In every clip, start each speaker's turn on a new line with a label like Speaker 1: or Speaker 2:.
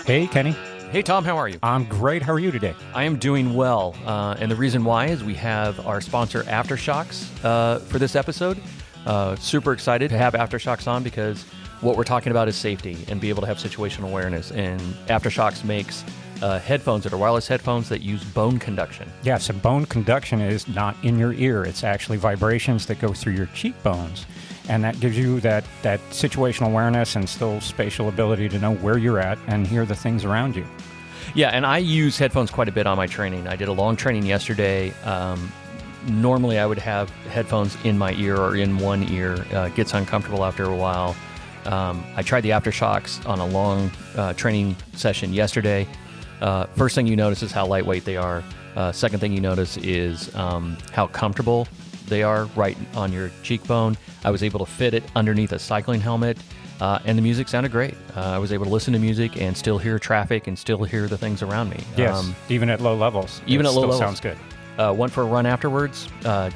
Speaker 1: Hey, Kenny.
Speaker 2: Hey, Tom, how are you?
Speaker 1: I'm great. How are you today?
Speaker 2: I am doing well. And the reason why is we have our sponsor, Aftershocks, for this episode. Super excited to have Aftershocks on because what we're talking about is safety and be able to have situational awareness. And Aftershocks makes headphones that are wireless headphones that use bone conduction.
Speaker 1: Yeah, so bone conduction is not in your ear. It's actually vibrations that go through your cheekbones. And that gives you that situational awareness and still spatial ability to know where you're at and hear the things around you.
Speaker 2: Yeah, and I use headphones quite a bit on my training. I did a long training yesterday. Normally, I would have headphones in my ear or in one ear. Gets uncomfortable after a while. I tried the Aftershocks on a long training session yesterday. First thing you notice is how lightweight they are. Second thing you notice is how comfortable they are right on your cheekbone. I was able to fit it underneath a cycling helmet, and the music sounded great. I was able to listen to music and still hear traffic and still hear the things around me.
Speaker 1: Yes, even at low levels.
Speaker 2: Even at low levels.
Speaker 1: Sounds good.
Speaker 2: Went for a run afterwards.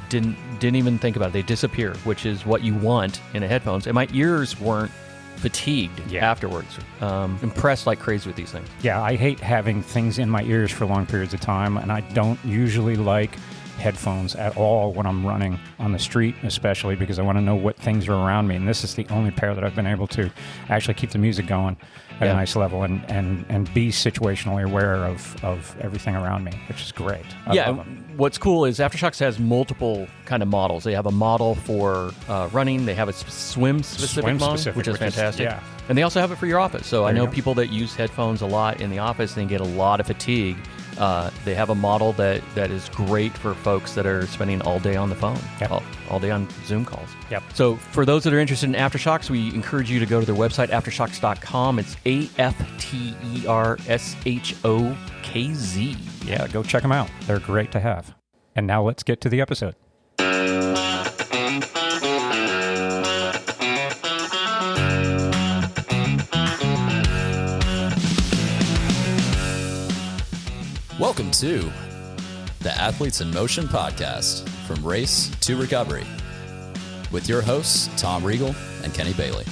Speaker 2: Didn't even think about it. They disappear, which is what you want in a headphones. And my ears weren't fatigued afterwards. Impressed like crazy with these things.
Speaker 1: Yeah, I hate having things in my ears for long periods of time, and I don't usually like headphones at all when I'm running on the street, especially because I want to know what things are around me. And this is the only pair that I've been able to actually keep the music going at a nice level and be situationally aware of everything around me, which is great. I love them.
Speaker 2: What's cool is Aftershocks has multiple kind of models. They have a model for running. They have a swim-specific model, which is fantastic. And they also have it for your office. So I know people that use headphones a lot in the office and get a lot of fatigue. They have a model that is great for folks that are spending all day on the phone, all day on Zoom calls.
Speaker 1: Yep.
Speaker 2: So for those that are interested in Aftershocks, we encourage you to go to their website, aftershocks.com. It's AFTERSHOKZ.
Speaker 1: Yeah, go check them out. They're great to have. And now let's get to the episode.
Speaker 3: Welcome to the Athletes in Motion podcast, From Race to Recovery, with your hosts, Tom Riegel and Kenny Bailey.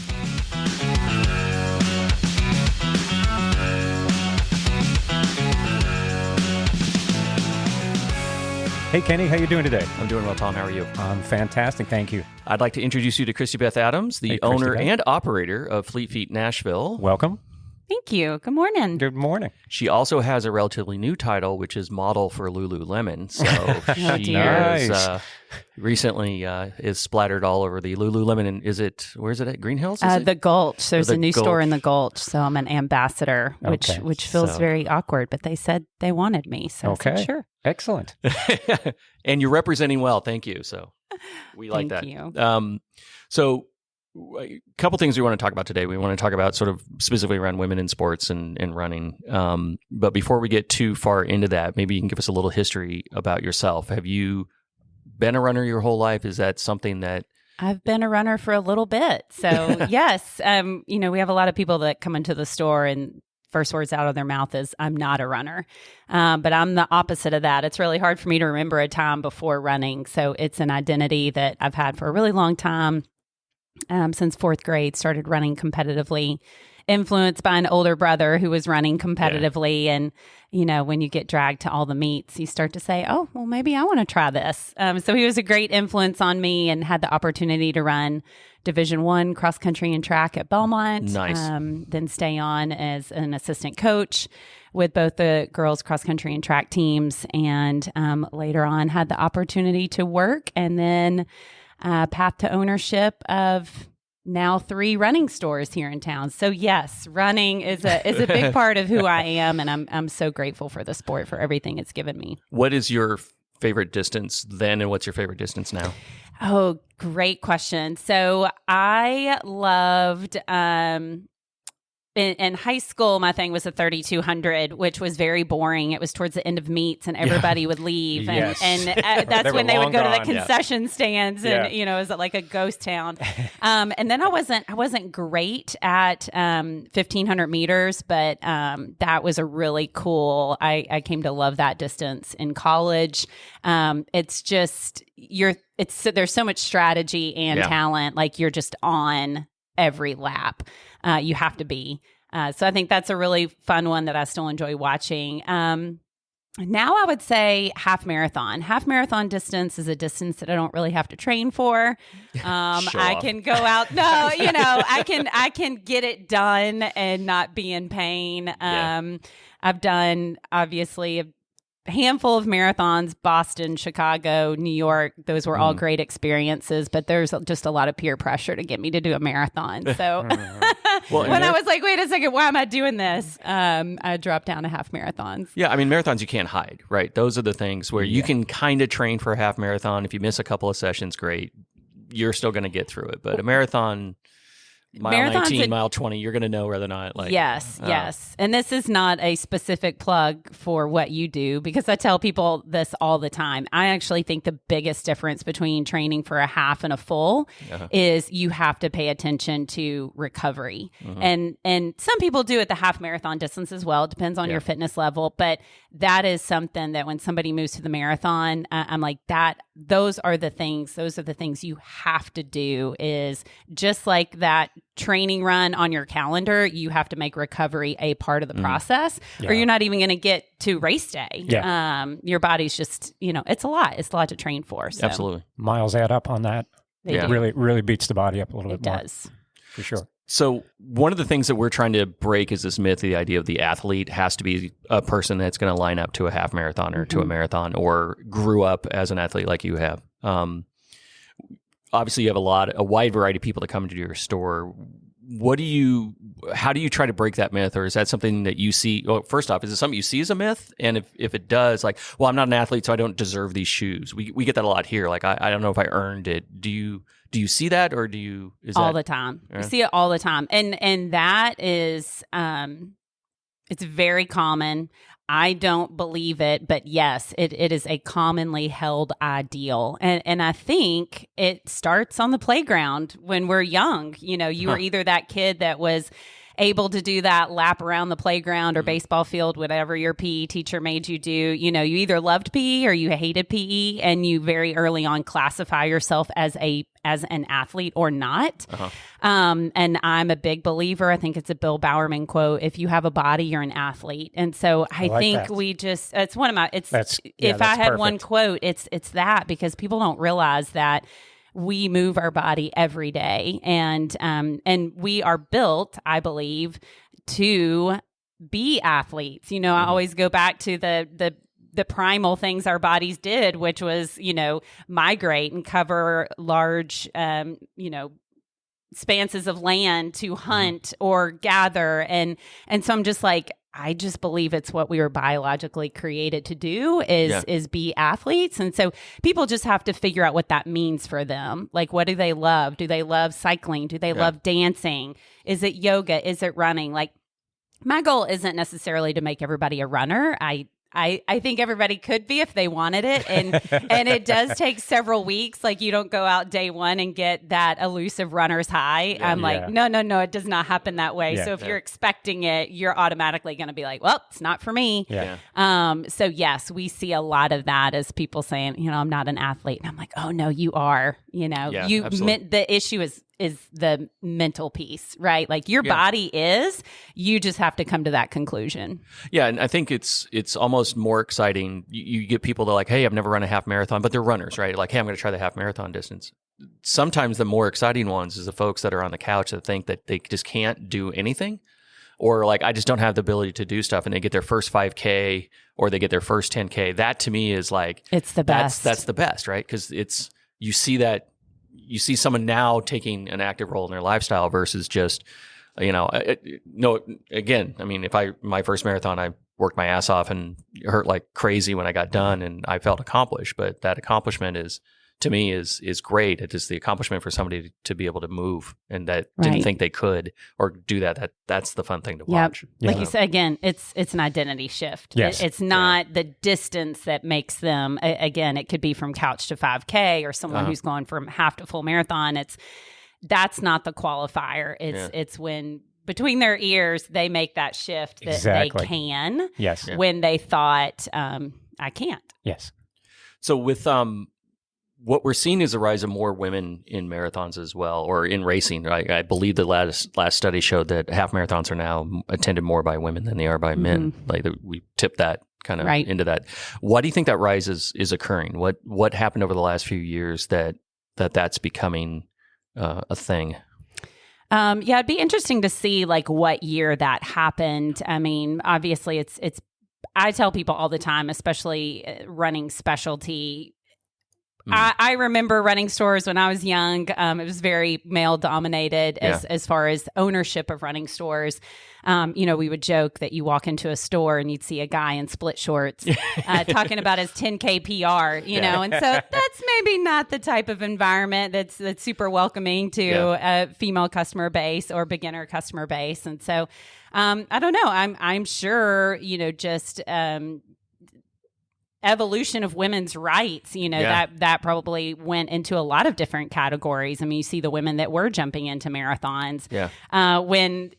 Speaker 1: Hey, Kenny, how you doing today?
Speaker 2: I'm doing well, Tom. How are you?
Speaker 1: I'm fantastic, thank you.
Speaker 2: I'd like to introduce you to Christi Beth Adams, the owner and operator of Fleet Feet Nashville.
Speaker 1: Welcome.
Speaker 4: Thank you. Good morning.
Speaker 1: Good morning.
Speaker 2: She also has a relatively new title, which is model for Lululemon. So she is, recently is splattered all over the Lululemon. And where is it at? Green Hills?
Speaker 4: The Gulch. There's a new store in the Gulch. So I'm an ambassador, which feels very awkward. But they said they wanted me. So I said, sure.
Speaker 1: Excellent.
Speaker 2: And you're representing well. Thank you. So we like that.
Speaker 4: Thank you.
Speaker 2: So a couple things we want to talk about today. We want to talk about sort of specifically around women in sports and running. But before we get too far into that, maybe you can give us a little history about yourself. Have you been a runner your whole life? Is that something that...
Speaker 4: I've been a runner for a little bit. So yes, we have a lot of people that come into the store and first words out of their mouth is, I'm not a runner. But I'm the opposite of that. It's really hard for me to remember a time before running. So it's an identity that I've had for a really long time. Since fourth grade, started running competitively, influenced by an older brother who was running competitively. Yeah. And, when you get dragged to all the meets, you start to say, oh, well, maybe I want to try this. So he was a great influence on me and had the opportunity to run Division I cross country and track at Belmont.
Speaker 2: Nice.
Speaker 4: Then stay on as an assistant coach with both the girls cross country and track teams. And later on had the opportunity to work and then path to ownership of now 3 running stores here in town. So yes, running is a big part of who I am, and I'm so grateful for the sport, for everything it's given me.
Speaker 2: What is your favorite distance then, and what's your favorite distance now?
Speaker 4: Oh, great question. So I loved in high school, my thing was the 3,200, which was very boring. It was towards the end of meets and everybody would leave. And, and that's when they would go to the concession stands and, it was like a ghost town. And then I wasn't great at 1,500 meters, but that was a really cool, I came to love that distance in college. It's just, there's so much strategy and talent. Like you're just on every lap. You have to be. So I think that's a really fun one that I still enjoy watching. Now I would say half marathon. Half marathon distance is a distance that I don't really have to train for. I can go out. No, I can get it done and not be in pain. I've done obviously a handful of marathons, Boston, Chicago, New York. Those were all great experiences, but there's just a lot of peer pressure to get me to do a marathon. So when I was like, wait a second, why am I doing this? I dropped down to half marathons.
Speaker 2: Yeah, I mean, marathons you can't hide, right? Those are the things where you can kind of train for a half marathon. If you miss a couple of sessions, great. You're still going to get through it. But a marathon... Mile 19, mile 20, you're going to know whether or not.
Speaker 4: Yes. And this is not a specific plug for what you do, because I tell people this all the time. I actually think the biggest difference between training for a half and a full is you have to pay attention to recovery. And some people do at the half marathon distance as well. It depends on your fitness level. But that is something that when somebody moves to the marathon, I'm like, those are the things you have to do. Is just like that training run on your calendar, you have to make recovery a part of the process, or you're not even going to get to race day. Your body's just, it's a lot to train for. So.
Speaker 2: Absolutely.
Speaker 1: Miles add up on that. It really beats the body up a little bit more. It does. For sure.
Speaker 2: So one of the things that we're trying to break is this myth, the idea of the athlete has to be a person that's going to line up to a half marathon or to a marathon, or grew up as an athlete like you have. Obviously, you have a wide variety of people that come into your store. How do you try to break that myth, or is that something that you see? Well, first off, is it something you see as a myth? And if it does, like, well, I'm not an athlete, so I don't deserve these shoes. We get that a lot here. Like, I don't know if I earned it. Do you see that, or do you?
Speaker 4: All the time. We see it all the time, and that is, it's very common. I don't believe it, but yes, it is a commonly held ideal. And I think it starts on the playground when we're young. You were either that kid that was able to do that lap around the playground or baseball field, whatever your PE teacher made you do. You either loved PE or you hated PE, and you very early on classify yourself as an athlete or not. And I'm a big believer. I think it's a Bill Bowerman quote. If you have a body, you're an athlete. And so I think that. It's one of my, if I had one quote, it's that, because people don't realize that we move our body every day, and we are built, I believe, to be athletes. I always go back to the primal things our bodies did, which was, migrate and cover large, expanses of land to hunt or gather. And so I'm just like, I just believe it's what we were biologically created to do is be athletes. And so people just have to figure out what that means for them. Like, what do they love? Do they love cycling? Do they love dancing? Is it yoga? Is it running? Like, my goal isn't necessarily to make everybody a runner. I think everybody could be if they wanted it. And it does take several weeks. Like, you don't go out day one and get that elusive runner's high. I'm like, no, it does not happen that way. So if you're expecting it, you're automatically going to be like, well, it's not for me. So yes, we see a lot of that as people saying, I'm not an athlete. And I'm like, oh no, you are, the issue is the mental piece, right? Like, your body is, you just have to come to that conclusion.
Speaker 2: Yeah. And I think it's almost more exciting. You get people that are like, hey, I've never run a half marathon, but they're runners, right? Like, hey, I'm going to try the half marathon distance. Sometimes the more exciting ones is the folks that are on the couch that think that they just can't do anything, or like, I just don't have the ability to do stuff. And they get their first 5K or they get their first 10K. That to me is like,
Speaker 4: it's the best.
Speaker 2: That's the best, right? Because you see someone now taking an active role in their lifestyle versus just, again, I mean, my first marathon, I worked my ass off and hurt like crazy when I got done, and I felt accomplished, but that accomplishment to me is great. It is the accomplishment for somebody to be able to move and that didn't think they could or do that. That's the fun thing to watch.
Speaker 4: Like you said, again, it's an identity shift.
Speaker 1: Yes.
Speaker 4: It's not the distance that makes them, again, it could be from couch to 5K or someone who's going from half to full marathon. That's not the qualifier. It's when between their ears, they make that shift that they can.
Speaker 1: Yes.
Speaker 4: When they thought, I can't.
Speaker 1: Yes.
Speaker 2: So with, what we're seeing is a rise of more women in marathons as well, or in racing. I believe the last study showed that half marathons are now attended more by women than they are by men. Like we tipped that kind of into that. Why do you think that rise is occurring? What happened over the last few years that's becoming a thing?
Speaker 4: Yeah, it'd be interesting to see like what year that happened. I mean, obviously it's I tell people all the time, especially running specialty. I remember running stores when I was young. It was very male dominated as far as ownership of running stores. We would joke that you walk into a store and you'd see a guy in split shorts talking about his 10K PR, and so that's maybe not the type of environment that's super welcoming to a female customer base or beginner customer base. And so I don't know. I'm sure, just evolution of women's rights, that probably went into a lot of different categories. I mean, you see the women that were jumping into marathons when,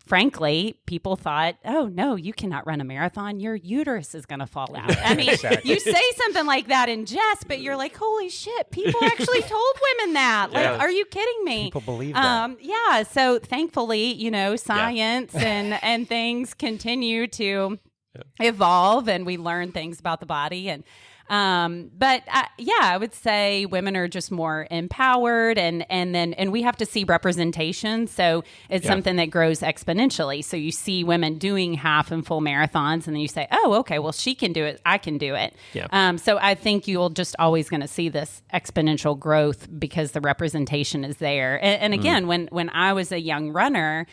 Speaker 4: frankly, people thought, oh, no, you cannot run a marathon. Your uterus is going to fall out. I mean, you say something like that in jest, but you're like, holy shit, people actually told women that. Like, are you kidding me?
Speaker 1: People believe that.
Speaker 4: So thankfully, science and things continue to evolve, and we learn things about the body. And I would say women are just more empowered, and we have to see representation. So it's something that grows exponentially. So you see women doing half and full marathons, and then you say, oh, okay, well, she can do it, I can do it. So I think you'll just always going to see this exponential growth because the representation is there. And again, when I was a young runner,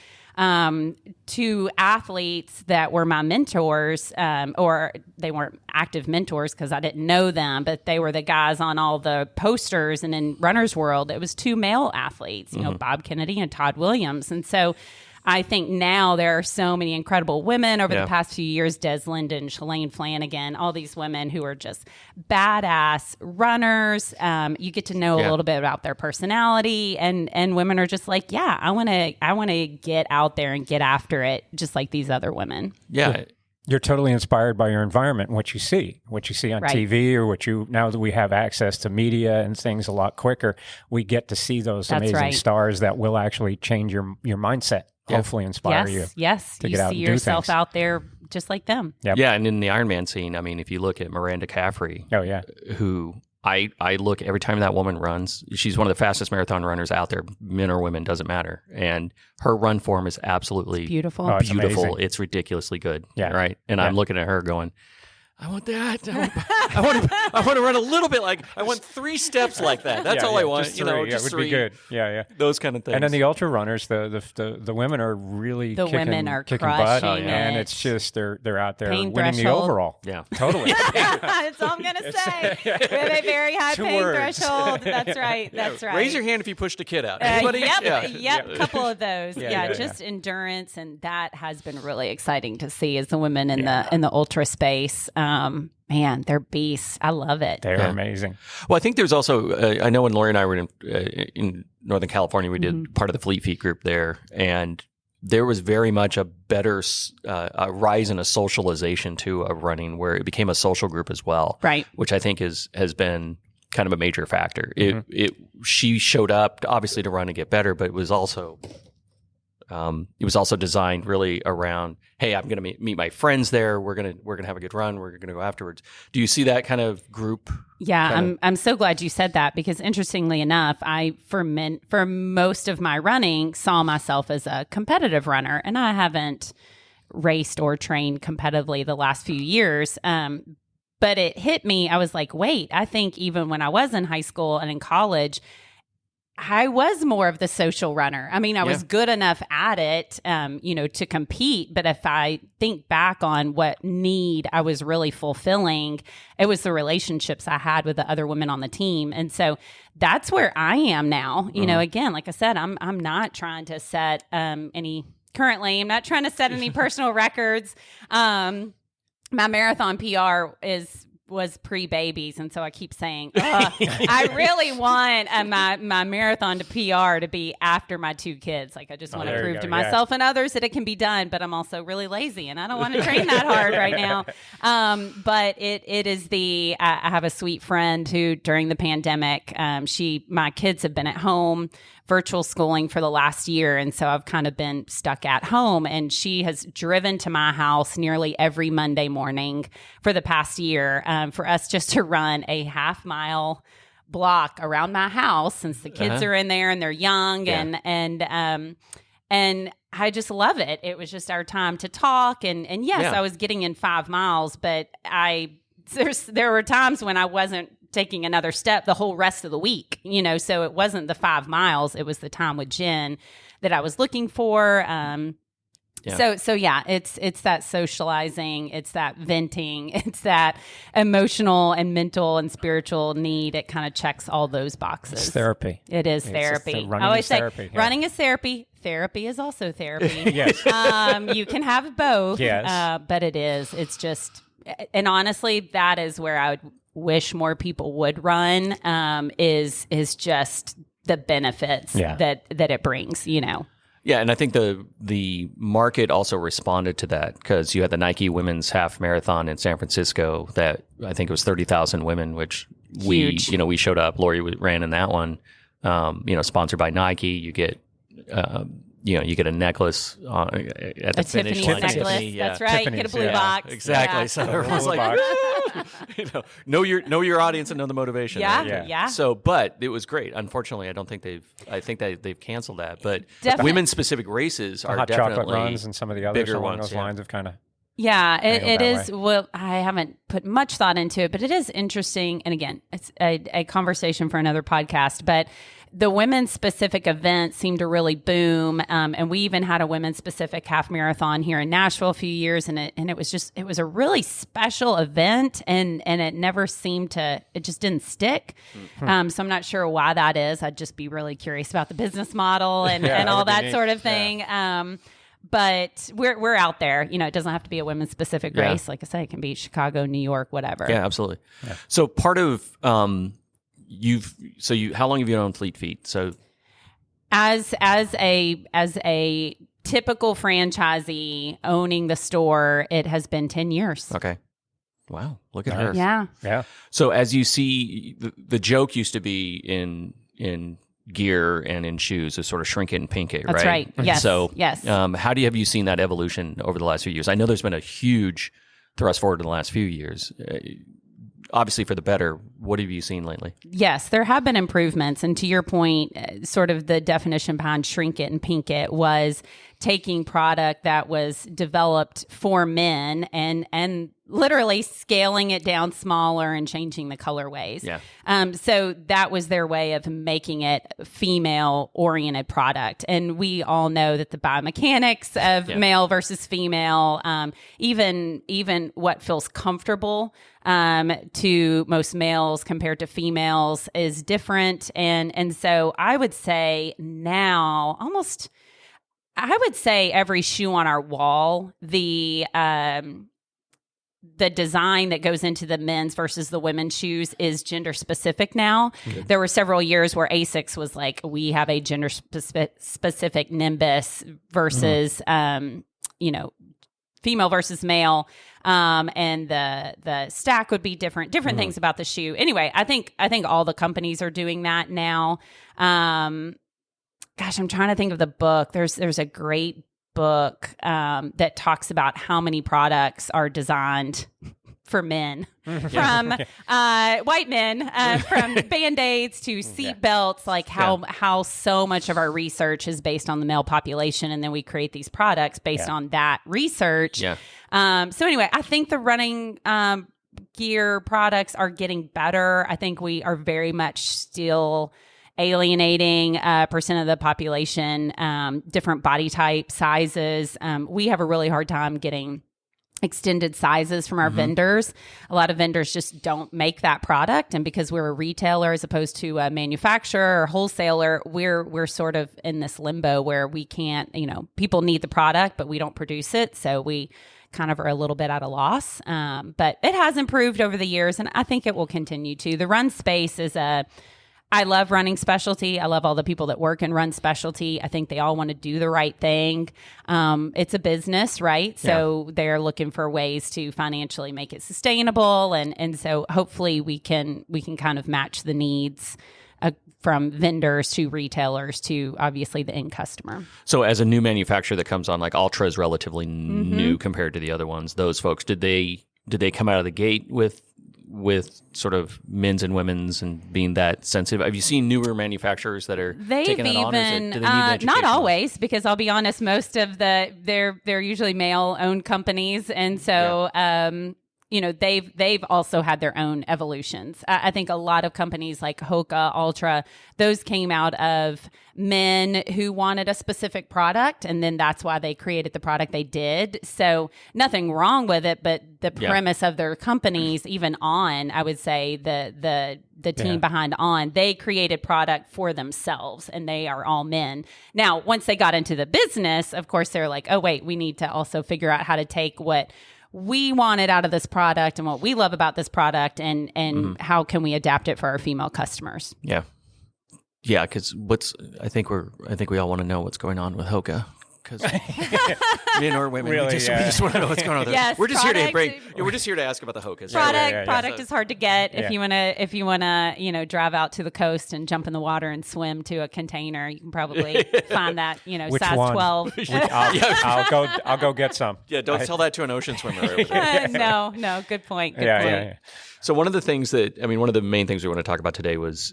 Speaker 4: two athletes that were my mentors, or they weren't active mentors because I didn't know them, but they were the guys on all the posters. And in Runner's World, it was two male athletes, Bob Kennedy and Todd Williams. And so I think now there are so many incredible women over the past few years, Des Linden, Shalane Flanagan, all these women who are just badass runners. You get to know a little bit about their personality, and women are just like, I want to get out there and get after it just like these other women.
Speaker 1: Yeah. You're totally inspired by your environment and what you see on TV, or now that we have access to media and things a lot quicker, we get to see those amazing stars that will actually change your mindset. Hopefully inspire you.
Speaker 4: Yes,
Speaker 1: to
Speaker 4: you
Speaker 1: get out
Speaker 4: see
Speaker 1: and do
Speaker 4: yourself
Speaker 1: things.
Speaker 4: out there just like them.
Speaker 1: Yep.
Speaker 2: Yeah, and in the Ironman scene, I mean, if you look at Miranda Caffrey, who I look every time that woman runs, she's one of the fastest marathon runners out there, men or women, doesn't matter. And her run form is absolutely
Speaker 4: beautiful.
Speaker 1: Oh, it's
Speaker 2: beautiful.
Speaker 1: amazing.
Speaker 2: It's ridiculously good.
Speaker 1: Yeah.
Speaker 2: Right. And I'm looking at her going, I want that. I want to run a little bit like, I want 3 steps like that. That's all I want.
Speaker 1: Just three.
Speaker 2: Just
Speaker 1: would
Speaker 2: 3.
Speaker 1: be good. Yeah.
Speaker 2: Those kind of things.
Speaker 1: And then the ultra runners, the women are really kicking
Speaker 4: crushing
Speaker 1: butt,
Speaker 4: it.
Speaker 1: and it's just they're out there
Speaker 4: Pain
Speaker 1: winning
Speaker 4: threshold.
Speaker 1: the overall.
Speaker 2: Yeah,
Speaker 1: totally.
Speaker 4: That's all I'm gonna say. We have a very high
Speaker 1: 2
Speaker 4: pain
Speaker 1: words.
Speaker 4: threshold. That's right. That's right.
Speaker 2: Raise your hand if you pushed a kid out. Anybody?
Speaker 4: Yep. Couple of those.
Speaker 1: Yeah,
Speaker 4: Just endurance, and that has been really exciting to see as the women in the ultra space. Man, they're beasts. I love it.
Speaker 1: They're amazing.
Speaker 2: Well, I think there's also, I know when Lori and I were in Northern California, we did part of the Fleet Feet group there, and there was very much a better a rise in a socialization too of running, where it became a social group as well,
Speaker 4: right?
Speaker 2: Which I think has been kind of a major factor. She showed up obviously to run and get better, but it was also designed really around, hey, I'm going to meet my friends there. We're gonna have a good run. We're gonna go afterwards. Do you see that kind of group?
Speaker 4: Yeah, I'm so glad you said that, because interestingly enough, I for most of my running saw myself as a competitive runner, and I haven't raced or trained competitively the last few years. But it hit me. I was like, wait, I think even when I was in high school and in college, I was more of the social runner. I mean, I was good enough at it, to compete. But if I think back on what need I was really fulfilling, it was the relationships I had with the other women on the team. And so that's where I am now. You know, again, like I said, I'm not trying to set I'm not trying to set any personal records. My marathon PR was pre-babies, and so I keep saying, I really want my marathon to PR to be after my 2 kids. Like, I just want to prove to myself and others that it can be done, but I'm also really lazy, and I don't want to train that hard right now. But it is I have a sweet friend who, during the pandemic, my kids have been at home virtual schooling for the last year, and so I've kind of been stuck at home, and she has driven to my house nearly every Monday morning for the past year for us just to run a half-mile block around my house, since the kids are in there and they're young, and I just love it. It was just our time to talk, and yes, I was getting in 5 miles, but there were times when I wasn't taking another step the whole rest of the week, so it wasn't the 5 miles, it was the time with Jen that I was looking for. So it's that socializing, it's that venting, it's that emotional and mental and spiritual need. It kind of checks all those boxes.
Speaker 1: It's therapy.
Speaker 4: It is therapy. I always say running is therapy. Therapy is also therapy.
Speaker 1: Yes.
Speaker 4: You can have both.
Speaker 1: Yes.
Speaker 4: But it's just, and honestly, that is where I would wish more people would run, is just the benefits that it brings,
Speaker 2: Yeah, and I think the market also responded to that, because you had the Nike Women's Half Marathon in San Francisco that I think it was 30,000 women, which
Speaker 4: Huge.
Speaker 2: we showed up. Lori ran in that one, sponsored by Nike. You get you get a necklace at the finish
Speaker 4: Tiffany's
Speaker 2: line.
Speaker 4: necklace.
Speaker 2: Tiffany,
Speaker 4: That's right.
Speaker 1: Tiffany's,
Speaker 4: Get a blue box.
Speaker 2: Exactly.
Speaker 4: Yeah.
Speaker 2: So everyone's like, know your audience and know the motivation.
Speaker 4: Yeah,
Speaker 2: right?
Speaker 4: yeah.
Speaker 2: So, but it was great. Unfortunately, I think they've canceled that. But
Speaker 4: Definitely.
Speaker 2: women's specific races are
Speaker 1: Hot
Speaker 2: definitely
Speaker 1: chocolate runs and some of the others
Speaker 2: bigger
Speaker 1: along
Speaker 2: ones,
Speaker 1: those lines have kind of.
Speaker 4: Yeah, it
Speaker 1: that
Speaker 4: is.
Speaker 1: way.
Speaker 4: Well, I haven't put much thought into it, but it is interesting. And again, it's a conversation for another podcast. But the women's specific events seem to really boom. And we even had a women's specific half marathon here in Nashville a few years. And it was a really special event. And it never seemed to, it just didn't stick. So I'm not sure why that is. I'd just be really curious about the business model and all that sort of thing. Yeah. But we're out there. It doesn't have to be a women's specific race. Like I say, it can be Chicago, New York, whatever.
Speaker 2: Yeah, absolutely. Yeah. So part of how long have you owned Fleet Feet? So
Speaker 4: as a typical franchisee owning the store, it has been 10 years.
Speaker 2: Okay. Wow. Look at her.
Speaker 4: Yeah.
Speaker 1: Yeah.
Speaker 2: So as you see, the joke used to be in gear and in shoes is sort of shrink it and pink it, right?
Speaker 4: That's right. Yes.
Speaker 2: So
Speaker 4: yes.
Speaker 2: Have you seen that evolution over the last few years? I know there's been a huge thrust forward in the last few years. Obviously for the better. What have you seen lately?
Speaker 4: Yes, there have been improvements. And to your point, sort of the definition behind shrink it and pink it was taking product that was developed for men and literally scaling it down smaller and changing the colorways.
Speaker 2: Yeah.
Speaker 4: So that was their way of making it female-oriented product. And we all know that the biomechanics of male versus female, even what feels comfortable to most males compared to females is different. And so I would say now I would say every shoe on our wall, the design that goes into the men's versus the women's shoes is gender specific now. Okay. There were several years where ASICS was like, we have a gender specific Nimbus versus, female versus male. And the stack would be different things about the shoe. Anyway, I think all the companies are doing that now. Gosh, I'm trying to think of the book. There's a great book that talks about how many products are designed for men, from white men, from Band-Aids to seat belts, like how so much of our research is based on the male population, and then we create these products based on that research. Yeah. So anyway, I think the running gear products are getting better. I think we are very much still alienating percent of the population, different body type, sizes. We have a really hard time getting extended sizes from our vendors. A lot of vendors just don't make that product, and because we're a retailer as opposed to a manufacturer or wholesaler, we're sort of in this limbo where we can't, people need the product but we don't produce it, so we kind of are a little bit at a loss. But it has improved over the years, and I think it will continue to. The run space is I love running specialty. I love all the people that work and run specialty. I think they all want to do the right thing. It's a business, right? So they're looking for ways to financially make it sustainable. And so hopefully we can kind of match the needs from vendors to retailers to obviously the end customer.
Speaker 2: So as a new manufacturer that comes on, like Ultra is relatively new compared to the other ones. Those folks, did they come out of the gate with sort of men's and women's and being that sensitive? Have you seen newer manufacturers that are taking it on? Do they need education?
Speaker 4: Not always, because I'll be honest, most of they're usually male-owned companies, and so they've also had their own evolutions. I think a lot of companies like Hoka, Ultra, those came out of men who wanted a specific product, and then that's why they created the product they did. So nothing wrong with it, but the premise of their companies, even On, I would say the team behind On, they created product for themselves, and they are all men. Now, once they got into the business, of course, they're like, oh, wait, we need to also figure out how to take what we wanted out of this product and what we love about this product, and how can we adapt it for our female customers.
Speaker 2: Yeah, because I think we all want to know what's going on with Hoka. Because men or women,
Speaker 1: really,
Speaker 2: we just want to know what's going on.
Speaker 4: Yes,
Speaker 2: we're just here to break. We're just here to ask about the Hokas.
Speaker 4: Product is hard to get. If you wanna drive out to the coast and jump in the water and swim to a container, you can probably find that
Speaker 1: Which
Speaker 4: size
Speaker 1: one?
Speaker 4: 12.
Speaker 1: I'll go get some.
Speaker 2: Yeah, don't tell that to an ocean swimmer. Over there.
Speaker 4: No, good point. Good point.
Speaker 1: Yeah.
Speaker 2: So one of the main things we want to talk about today was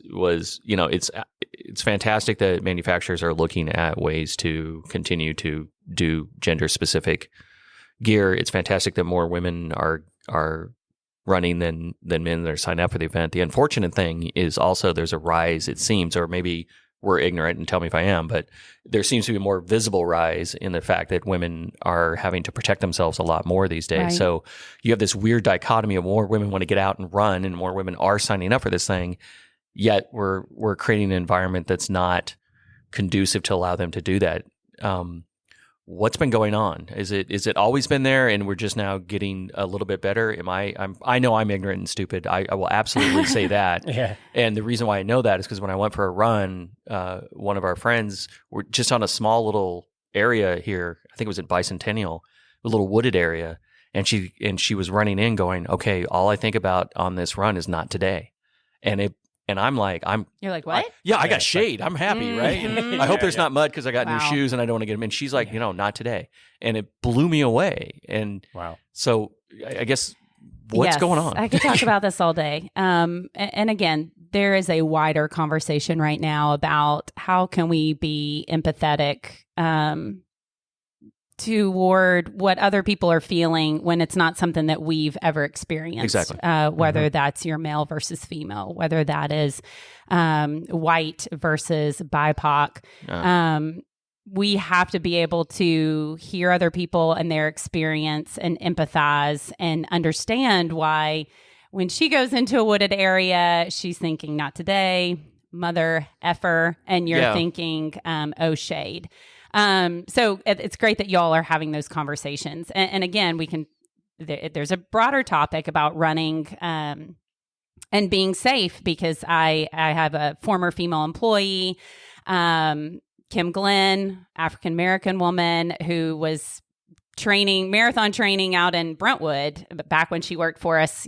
Speaker 2: it's fantastic that manufacturers are looking at ways to continue to do gender specific gear. It's fantastic that more women are running than men that are signed up for the event. The unfortunate thing is also there's a rise, it seems, or maybe we're ignorant and tell me if I am, but there seems to be a more visible rise in the fact that women are having to protect themselves a lot more these days. Right. So you have this weird dichotomy of more women want to get out and run and more women are signing up for this thing, yet we're creating an environment that's not conducive to allow them to do that. What's been going on? Is it always been there and we're just now getting a little bit better? I know I'm ignorant and stupid. I will absolutely say that.
Speaker 1: Yeah.
Speaker 2: And the reason why I know that is because when I went for a run, one of our friends were just on a small little area here. I think it was at Bicentennial, a little wooded area. And she was running in going, okay, all I think about on this run is not today. And I'm like,
Speaker 4: You're like, what?
Speaker 2: I got shade. I'm happy, right? I hope there's not mud because I got new shoes and I don't want to get them. And she's like, not today. And it blew me away. And so I guess what's going on?
Speaker 4: I could talk about this all day. And again, there is a wider conversation right now about how can we be empathetic toward what other people are feeling when it's not something that we've ever experienced.
Speaker 2: Exactly.
Speaker 4: Whether that's your male versus female, whether that is white versus BIPOC. We have to be able to hear other people and their experience and empathize and understand why when she goes into a wooded area, she's thinking, not today, mother effer, and you're thinking, oh, shade. So it's great that y'all are having those conversations. And again, there's a broader topic about running, and being safe, because I have a former female employee, Kim Glenn, African-American woman who was marathon training out in Brentwood back when she worked for us,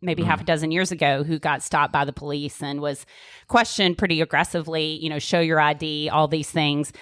Speaker 4: maybe half a dozen years ago, who got stopped by the police and was questioned pretty aggressively, show your ID, all these things.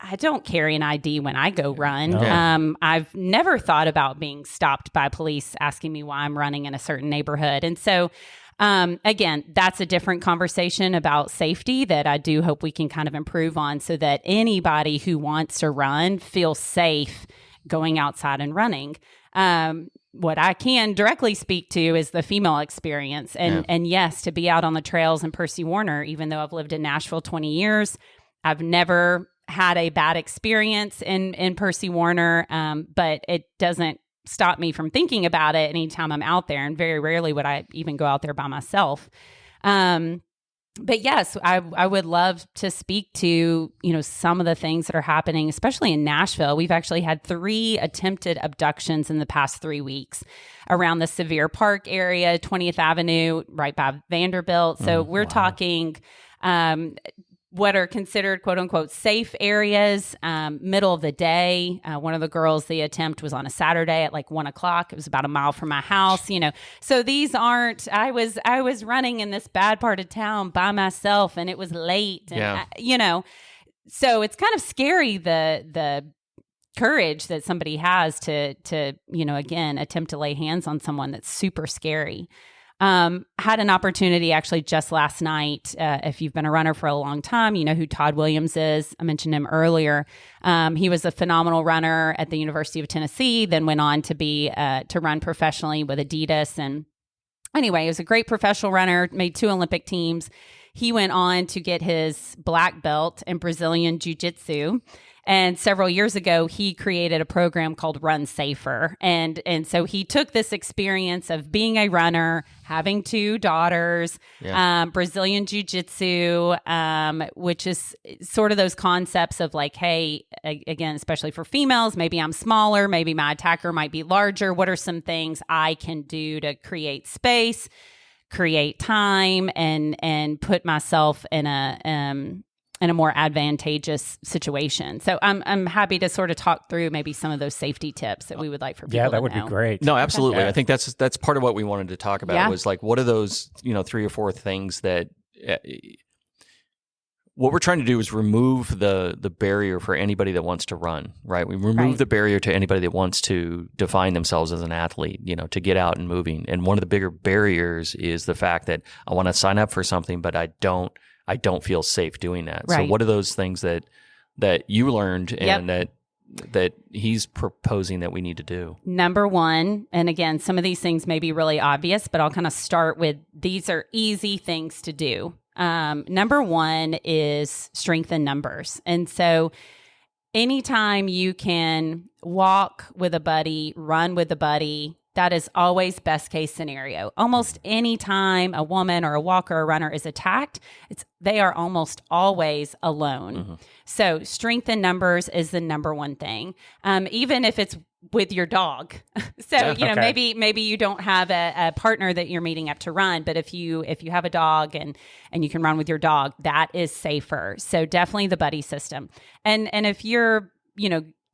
Speaker 4: I don't carry an ID when I go run. No. I've never thought about being stopped by police asking me why I'm running in a certain neighborhood. And so, again, that's a different conversation about safety that I do hope we can kind of improve on, so that anybody who wants to run feels safe going outside and running. What I can directly speak to is the female experience. And yes, to be out on the trails in Percy Warner, even though I've lived in Nashville 20 years, I've never had a bad experience in Percy Warner, but it doesn't stop me from thinking about it anytime I'm out there. And very rarely would I even go out there by myself. But yes, I would love to speak to, some of the things that are happening, especially in Nashville. We've actually had 3 attempted abductions in the past 3 weeks around the Sevier Park area, 20th Avenue, right by Vanderbilt. So we're talking what are considered quote unquote safe areas, middle of the day. One of the girls, the attempt was on a Saturday at like 1:00. It was about a mile from my house, So these aren't, I was running in this bad part of town by myself and it was late and, so it's kind of scary, the courage that somebody has to, again, attempt to lay hands on someone. That's super scary. Had an opportunity actually just last night. If you've been a runner for a long time, you know who Todd Williams is. I mentioned him earlier. He was a phenomenal runner at the University of Tennessee, then went on to run professionally with Adidas. And anyway, he was a great professional runner, made 2 Olympic teams. He went on to get his black belt in Brazilian Jiu-Jitsu. And several years ago, he created a program called Run Safer. And so he took this experience of being a runner, having 2 daughters, Brazilian Jiu-Jitsu, which is sort of those concepts of like, hey, again, especially for females, maybe I'm smaller, maybe my attacker might be larger. What are some things I can do to create space, create time, and put myself in a more advantageous situation. So I'm happy to sort of talk through maybe some of those safety tips that we would like for people to know.
Speaker 1: Yeah, that would be great.
Speaker 2: No, absolutely.
Speaker 1: Okay.
Speaker 2: I think that's part of what we wanted to talk about was like, what are those, 3 or 4 things that what we're trying to do is remove the barrier for anybody that wants to run, right? We remove the barrier to anybody that wants to define themselves as an athlete, to get out and moving. And one of the bigger barriers is the fact that I want to sign up for something, but I don't feel safe doing that.
Speaker 4: Right.
Speaker 2: So what are those things that you learned and that he's proposing that we need to do?
Speaker 4: Number 1, and again, some of these things may be really obvious, but I'll kind of start with these are easy things to do. Number 1 is strength in numbers. And so anytime you can walk with a buddy, run with a buddy, that is always best case scenario. Almost any time a woman or a walker or a runner is attacked, they are almost always alone. Mm-hmm. So strength in numbers is the number 1 thing. Even if it's with your dog. So, maybe you don't have a partner that you're meeting up to run, but if you have a dog and you can run with your dog, that is safer. So definitely the buddy system. And if you're,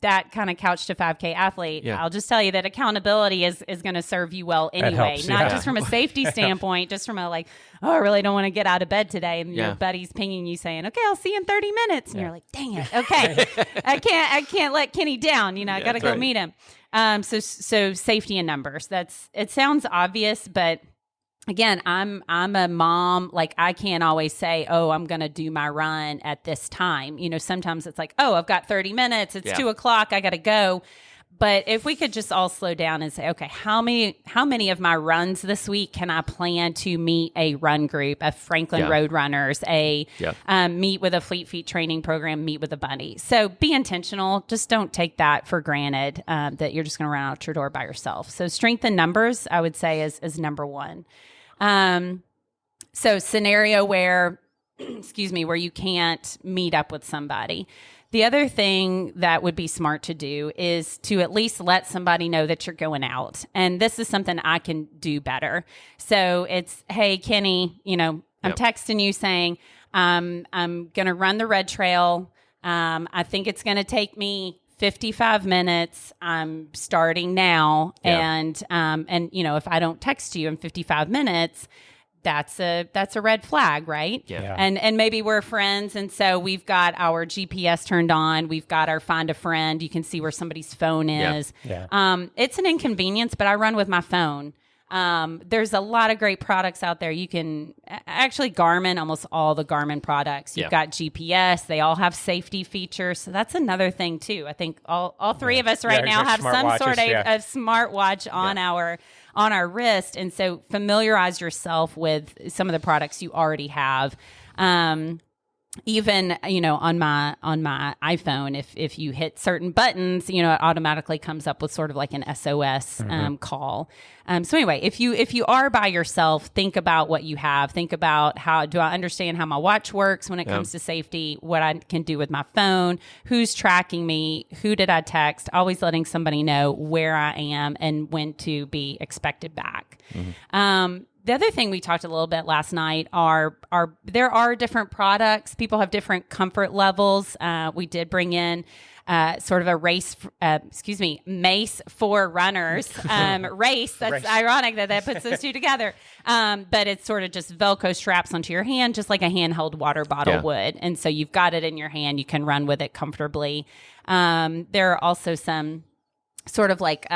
Speaker 4: that kind of couch to 5K athlete, I'll just tell you that accountability is going to serve you well anyway,
Speaker 1: helps,
Speaker 4: not just from a safety standpoint, just from a like, oh, I really don't want to get out of bed today. And your buddy's pinging you saying, okay, I'll see you in 30 minutes. And you're like, dang it. Okay. I can't let Kenny down. I got to go meet him. So safety in numbers, it sounds obvious, but again, I'm a mom. Like I can't always say, oh, I'm going to do my run at this time. Sometimes it's like, oh, I've got 30 minutes. It's 2:00. I got to go. But if we could just all slow down and say, okay, how many of my runs this week can I plan to meet a run group, a Franklin Road Runners, meet with a Fleet Feet training program, meet with a buddy. So be intentional. Just don't take that for granted that you're just going to run out your door by yourself. So strength in numbers, I would say, is number 1. So scenario where, where you can't meet up with somebody. The other thing that would be smart to do is to at least let somebody know that you're going out. And this is something I can do better. So it's, hey, Kenny, I'm texting you saying, I'm going to run the red trail. I think it's going to take me 55 minutes. I'm starting now. Yeah. And if I don't text you in 55 minutes, that's a red flag, right?
Speaker 2: Yeah.
Speaker 4: And maybe we're friends. And so we've got our GPS turned on. We've got our find a friend. You can see where somebody's phone is.
Speaker 1: Yeah.
Speaker 4: It's an inconvenience, but I run with my phone. There's a lot of great products out there. You can actually Garmin, almost all the Garmin products. You've got GPS. They all have safety features. So that's another thing too. I think all 3 of us right now have some sort of smartwatch on our wrist. And so familiarize yourself with some of the products you already have. even, on my iPhone, if you hit certain buttons, it automatically comes up with sort of like an SOS call. So anyway, if you are by yourself, think about what you have. Think about, how do I understand how my watch works when it comes to safety, what I can do with my phone, who's tracking me, who did I text, always letting somebody know where I am and when to be expected back. The other thing we talked a little bit last night are there are different products. People have different comfort levels. We did bring in sort of a mace for runners. Race, that's
Speaker 1: Race.
Speaker 4: ironic that puts those two together. But it's sort of just Velcro straps onto your hand, just like a handheld water bottle would. And so you've got it in your hand. You can run with it comfortably. There are also some sort of like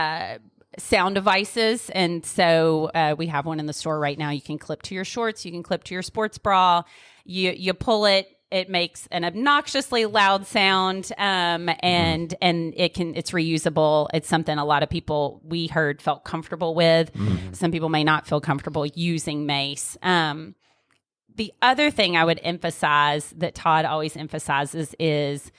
Speaker 4: sound devices. And so we have one in the store right now. You can clip to your shorts. You can clip to your sports bra. You pull it. It makes an obnoxiously loud sound, and it's reusable. It's something a lot of people we heard felt comfortable with. Some people may not feel comfortable using mace. The other thing I would emphasize that Todd always emphasizes is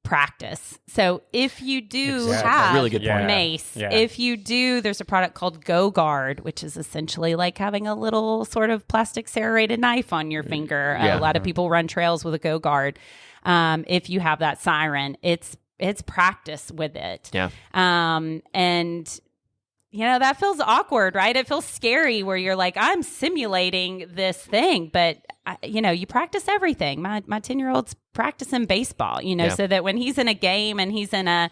Speaker 4: practice. So if you do have
Speaker 2: really good point.
Speaker 4: mace, if you do, there's a product called Go Guard, which is essentially like having a little sort of plastic serrated knife on your finger. A lot of people run trails with a Go Guard. If you have that siren, it's practice with it. And that feels awkward, right? It feels scary where you're like, I'm simulating this thing, but you practice everything. My 10-year-old's practicing baseball, so that when he's in a game and he's in a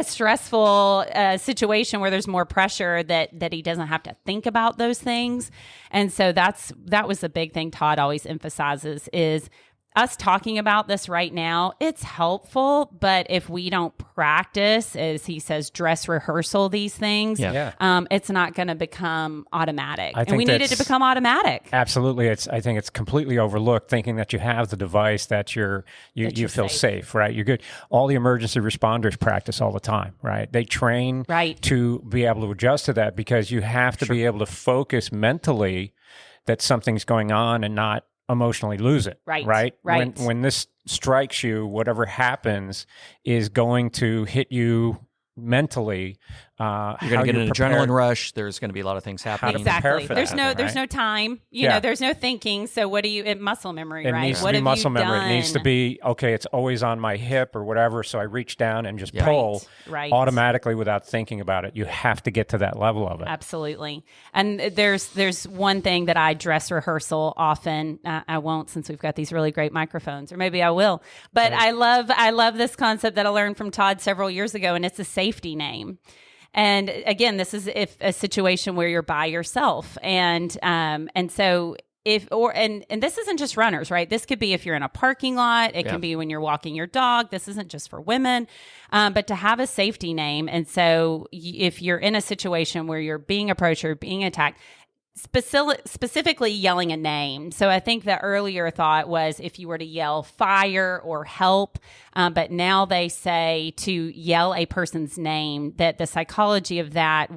Speaker 4: stressful situation where there's more pressure, that he doesn't have to think about those things. And so that was the big thing Todd always emphasizes is us talking about this right now. It's helpful, but if we don't practice, as he says, dress rehearsal these things, it's not going to become automatic. And we need it to become automatic.
Speaker 1: Absolutely. I think it's completely overlooked, thinking that you have the device that you feel safe, right? You're good. All the emergency responders practice all the time, right? They train to be able to adjust to that, because you have to be able to focus mentally that something's going on and not emotionally lose it. Right. When this strikes you, whatever happens is going to hit you mentally.
Speaker 2: You're going to get an adrenaline rush. There's going to be a lot of things happening.
Speaker 4: Exactly. There's no time. There's no thinking. So what do you? Muscle memory, right?
Speaker 1: It needs to be muscle memory. It needs to be It's always on my hip or whatever. So I reach down and just pull automatically without thinking about it. You have to get to that level of it.
Speaker 4: Absolutely. And there's one thing that I dress rehearsal often. I won't, since we've got these really great microphones, or maybe I will. But I love this concept that I learned from Todd several years ago, and it's a safety name. And again, this is a situation where you're by yourself. And so and this isn't just runners, right? This could be if you're in a parking lot, it can be when you're walking your dog. This isn't just for women, but to have a safety name. And so if you're in a situation where you're being approached or being attacked, specifically yelling a name. So I think the earlier thought was if you were to yell fire or help, but now they say to yell a person's name, that the psychology of that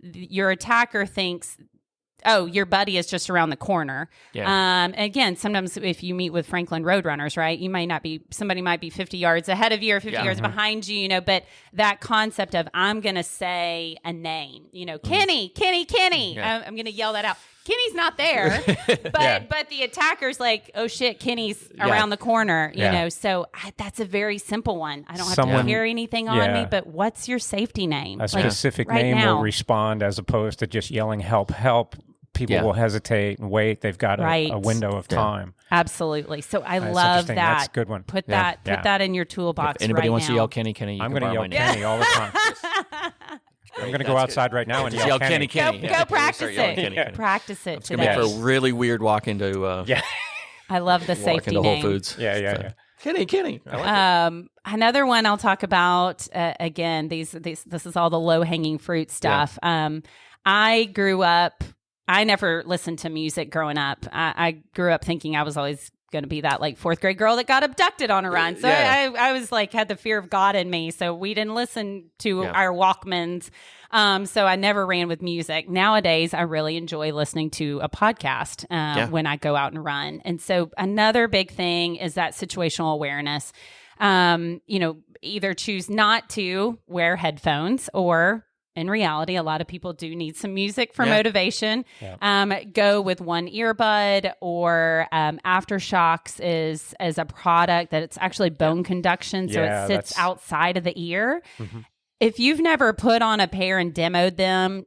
Speaker 4: your attacker thinks, oh, your buddy is just around the corner. Again, sometimes if you meet with Franklin Roadrunners, right, somebody might be 50 yards ahead of you or 50 yards behind you, bet that concept of I'm going to say a name, Kenny. I'm going to yell that out. Kenny's not there, but the attacker's like, oh shit, Kenny's around the corner, so that's a very simple one. I don't have to carry anything on me, but what's your safety name?
Speaker 1: A specific name will respond, as opposed to just yelling help. People will hesitate and wait. They've got a window of time.
Speaker 4: Absolutely. So I love that.
Speaker 1: That's a good one.
Speaker 4: Put that in your toolbox.
Speaker 2: If anybody wants to yell Kenny,
Speaker 1: I'm going to yell Kenny all the time. I'm going to go outside right now and yell Kenny.
Speaker 4: Go practice it. Practice it today.
Speaker 2: It's going to be a really weird walk into
Speaker 4: I love the safety
Speaker 2: into
Speaker 4: name.
Speaker 2: Whole Foods.
Speaker 1: Yeah.
Speaker 2: Kenny. I like it.
Speaker 4: Another one I'll talk about, again, this is all the low-hanging fruit stuff. I never listened to music growing up. I grew up thinking I was always going to be that like fourth grade girl that got abducted on a run. So I was like, had the fear of God in me. So we didn't listen to our Walkmans. So I never ran with music. Nowadays, I really enjoy listening to a podcast when I go out and run. And so another big thing is that situational awareness. Either choose not to wear headphones, or in reality, a lot of people do need some music for motivation. Yeah. Go with one earbud, or Aftershocks is a product that it's actually bone conduction, so it sits outside of the ear. Mm-hmm. If you've never put on a pair and demoed them,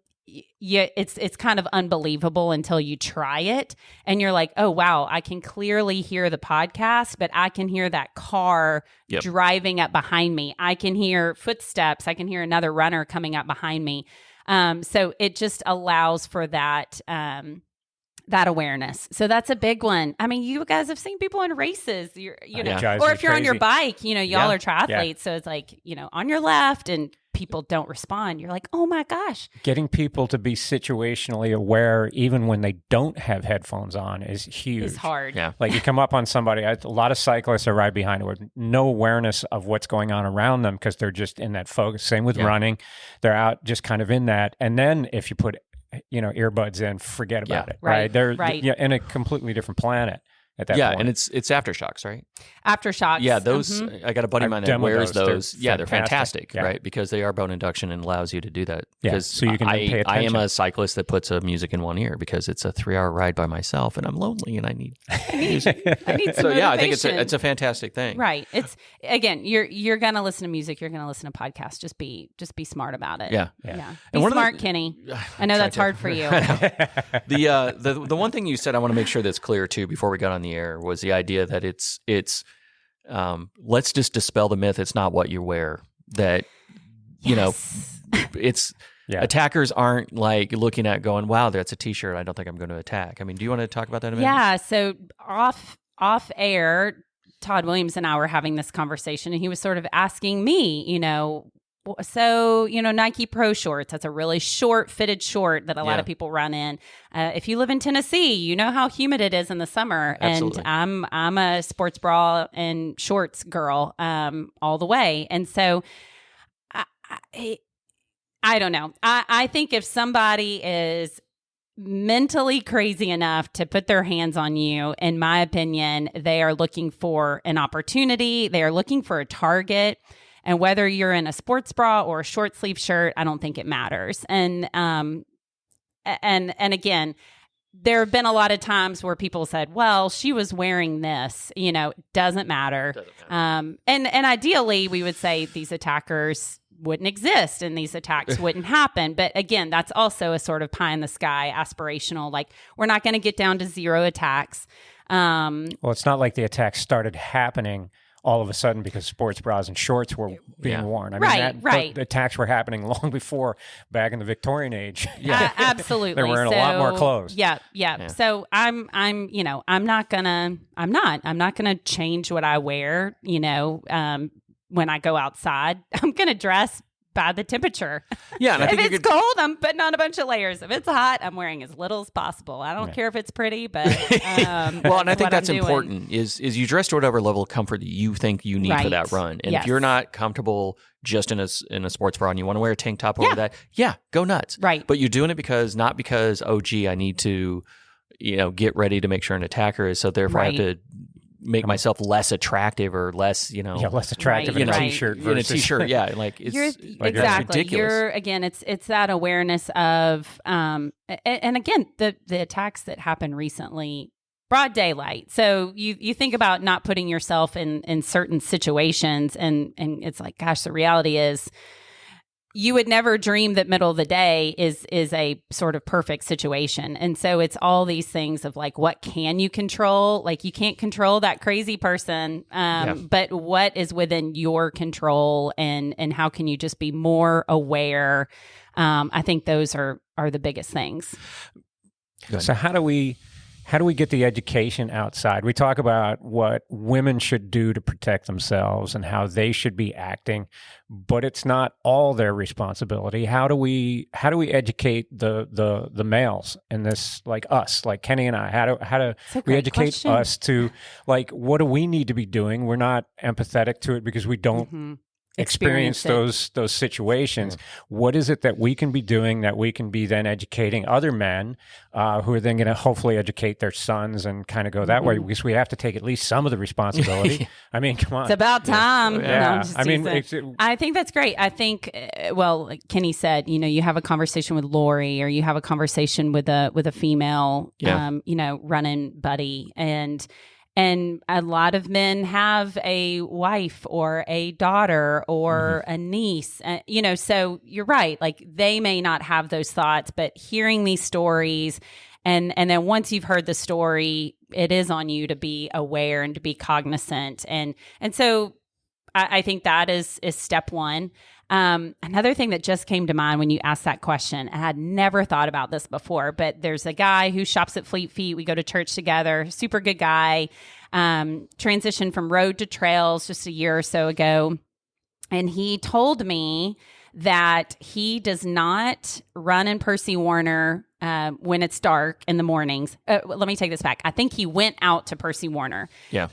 Speaker 4: it's kind of unbelievable until you try it and you're like, oh wow, I can clearly hear the podcast, but I can hear that car driving up behind me. I can hear footsteps. I can hear another runner coming up behind me. So it just allows for that awareness. So that's a big one. I mean, you guys have seen people in races, or if you're on your bike, y'all are triathletes. So it's like, on your left and people don't respond. You're like, oh my gosh.
Speaker 1: Getting people to be situationally aware, even when they don't have headphones on, is huge.
Speaker 4: It's hard.
Speaker 1: Yeah. Like you come up on somebody, a lot of cyclists are right behind it with no awareness of what's going on around them because they're just in that focus. Same with running. They're out just kind of in that. And then if you put earbuds in, forget about it. Right. They're in a completely different planet at that point.
Speaker 2: Yeah, and it's Aftershocks, right?
Speaker 4: Aftershocks.
Speaker 2: Yeah, those, I got a buddy of mine that wears those. They're fantastic,
Speaker 1: yeah.
Speaker 2: right? Because they are bone induction and allows you to do that.
Speaker 1: Yeah, so you can pay attention.
Speaker 2: I am a cyclist that puts music in one ear because it's a 3-hour ride by myself and I'm lonely and I need music.
Speaker 4: I need some
Speaker 2: So
Speaker 4: motivation.
Speaker 2: I think it's a fantastic thing.
Speaker 4: Right. It's, again, you're going to listen to music, you're going to listen to podcasts. Just be smart about it.
Speaker 2: Yeah.
Speaker 4: Be smart, Kenny. I know that's hard for you.
Speaker 2: The one thing you said I want to make sure that's clear too before we got on the air was the idea that it's let's just dispel the myth. It's not what you wear. That it's attackers aren't like looking at going, wow, that's a t-shirt. I don't think I'm going to attack. I mean, do you want to talk about that a minute?
Speaker 4: Yeah. So off air, Todd Williams and I were having this conversation, and he was sort of asking me, so, Nike Pro shorts, that's a really short fitted short that a lot of people run in. If you live in Tennessee, you know how humid it is in the summer.
Speaker 2: Absolutely.
Speaker 4: And I'm a sports bra and shorts girl all the way. And so I don't know. I think if somebody is mentally crazy enough to put their hands on you, in my opinion, they are looking for an opportunity. They are looking for a target. And whether you're in a sports bra or a short sleeve shirt, I don't think it matters. And again, there have been a lot of times where people said, well, she was wearing this, doesn't matter. And ideally we would say these attackers wouldn't exist and these attacks wouldn't happen. But again, that's also a sort of pie in the sky aspirational, like we're not going to get down to 0 attacks.
Speaker 1: Well, it's not like the attacks started happening all of a sudden because sports bras and shorts were being worn. I mean, the attacks were happening long before, back in the Victorian age.
Speaker 4: Absolutely.
Speaker 1: They're wearing a lot more clothes.
Speaker 4: Yeah. So I'm not gonna change what I wear, when I go outside. I'm gonna dress by the temperature.
Speaker 2: Yeah, and I think
Speaker 4: if it's cold, I'm putting on a bunch of layers. If it's hot, I'm wearing as little as possible. I don't care if it's pretty, but
Speaker 2: well, and I think that's important. Is you dress to whatever level of comfort that you think you need for that run. And if you're not comfortable just in a sports bra and you want to wear a tank top over that, go nuts.
Speaker 4: Right.
Speaker 2: But you're doing it not because I need to, get ready to make sure an attacker is. So therefore, I have to make myself less attractive or less,
Speaker 1: less attractive in a t-shirt versus
Speaker 2: in a t-shirt. Yeah, like it's
Speaker 4: exactly.
Speaker 2: ridiculous.
Speaker 4: It's that awareness of, and again, the attacks that happened recently, broad daylight. So you think about not putting yourself in certain situations, and it's like, gosh, the reality is, you would never dream that middle of the day is a sort of perfect situation. And so it's all these things of like, what can you control? Like you can't control that crazy person, but what is within your control, and how can you just be more aware? I think those are the biggest things.
Speaker 1: So how do we how do we get the education outside? We talk about what women should do to protect themselves and how they should be acting, but it's not all their responsibility. How do we educate the males in this, like us, like Kenny and I? How do we educate us to, like, what do we need to be doing? We're not empathetic to it because we don't experience those situations. What is it that we can be doing that we can be then educating other men who are then going to hopefully educate their sons and kind of go that way, because we have to take at least some of the responsibility. I mean, come on.
Speaker 4: It's about time.
Speaker 1: Yeah.
Speaker 4: No, I think that's great. I think, well, like Kenny said, you have a conversation with Lori, or you have a conversation with a female, running buddy, and a lot of men have a wife or a daughter or a niece, so you're right. Like, they may not have those thoughts, but hearing these stories, and then once you've heard the story, it is on you to be aware and to be cognizant. And so I think that is step one. Another thing that just came to mind when you asked that question, I had never thought about this before, but there's a guy who shops at Fleet Feet. We go to church together, super good guy, transitioned from road to trails just a year or so ago. And he told me that he does not run in Percy Warner when it's dark in the mornings. Let me take this back. I think he went out to Percy Warner.
Speaker 2: Yeah.